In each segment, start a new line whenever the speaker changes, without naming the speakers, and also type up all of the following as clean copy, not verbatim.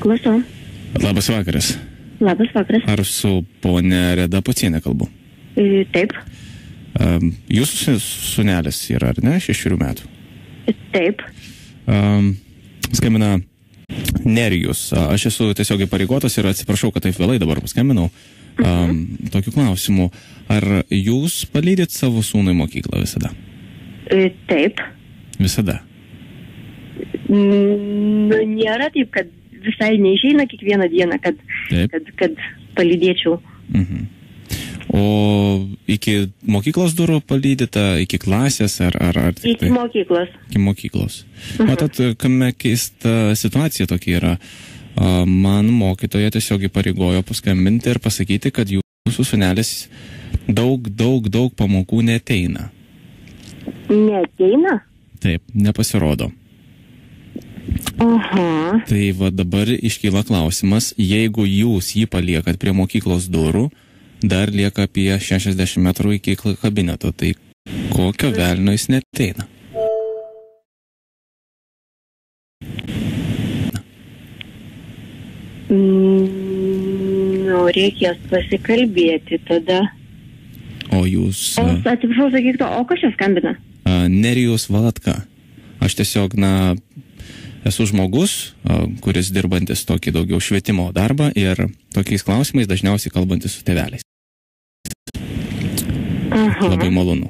Klausau.
Labas vakaras.
Labas vakaras.
Ar su ponia Reda Pocienė kalbu?
Taip.
Jūsų sūnelis yra, ar ne, 6 metų?
Taip.
Skambina Nerijus. Aš esu tiesiog įpareigotas ir atsiprašau, kad taip vėlai dabar paskambinau. Tokiu klausimu. Ar jūs palydit savo sūnų į mokyklą visada?
Taip.
Visada?
Nėra taip, kad visai neišeina kiekvieną dieną, kad palydėčiau.
O iki mokyklos durų palydita, iki klasės ar tik tai?
Iki mokyklos.
Iki mokyklos. Matot, kame keista situacija tokia yra. Man mokytoja tiesiog įpareigojo paskambinti ir pasakyti, kad jūsų sūnelis daug pamokų neateina.
Neateina?
Taip, nepasirodo.
Aha.
Tai va dabar iškyla klausimas, jeigu jūs jį paliekat prie mokyklos durų, dar lieka apie 60 metrų iki kabineto, tai kokio velnio jis neateina?
Reikės pasikalbėti tada.
O jūs...
Atsiprašau, sakyk to, o kas čia skambina?
Nerijus Valatka. Aš tiesiog, esu žmogus, kuris dirbantis tokį daugiau švietimo darbą ir tokiais klausimais dažniausiai kalbantis su tėveliais.
Aha.
Labai malonu.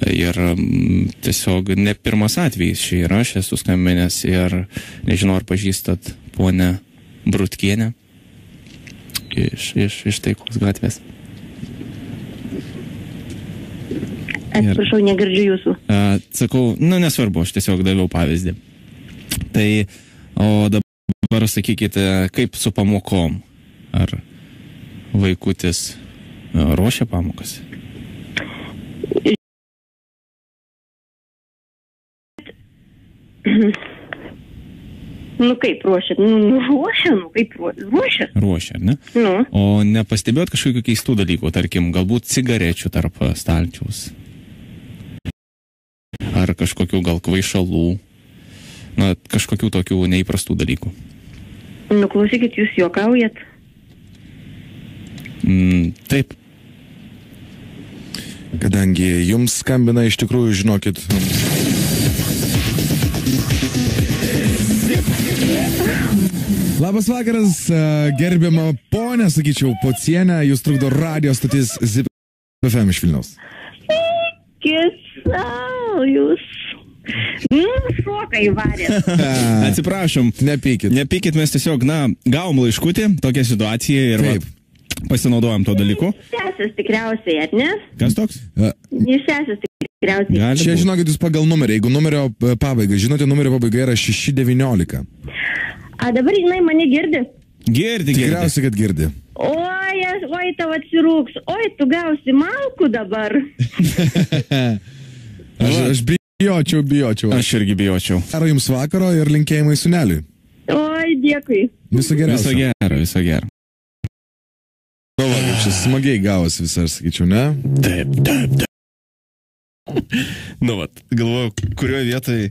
Ir tiesiog ne pirmas atvejis čia yra, aš esu skambinęs ir nežinau, ar pažįstat ponę Brutkienę iš Taikos gatvės.
Atsiprašau, negirdžiu jūsų.
Sakau, nesvarbu, aš tiesiog daviau pavyzdį. Tai, o dabar sakykite, kaip su pamokom? Ar vaikutis ruošia pamokas?
Kaip ruošia? Ruošia.
Ruošia, ar ne? O nepastebėjot kažkokių keistų dalykų, tarkim, galbūt cigarečių tarp stalčiaus? Ar kažkokių gal kvaišalų? Kažkokių tokių neįprastų dalykų.
Klausykit, jūs juokaujat?
Taip.
Kadangi jums skambina, iš tikrųjų, žinokit... Labas vakaras, gerbiama ponė, sakyčiau, Pocienė, jūs trukdo radio stotis ZIP FM iš Vilniaus.
Kisau, jūs... šoką įvarėt.
Atsiprašom.
Nepykit.
Nepykit, mes tiesiog, gavom laiškutį, tokią situaciją ir pasinaudojom to dalyku.
Sesės tikriausiai, ar ne?
Kas toks?
Jūs sesės tikriausiai.
Čia, žinokit, jūs pagal numerį, jeigu numerio pabaiga, žinote, numerio pabaiga yra 619.
A dabar, žinai, mane girdi?
Girdi.
Tikriausiai, kad girdi.
Oi, tau atsirūks. Oi, tu gausi malkų dabar.
Aš bijočiau.
Aš irgi bijočiau.
Gero jums vakaro ir linkėjimai sūneliui.
Oi, dėkui.
Viso geriausio.
Viso gero.
Šis smagiai gavosi visą, aš sakyčiau, ne?
Taip. Galvoju, kurioje vietoje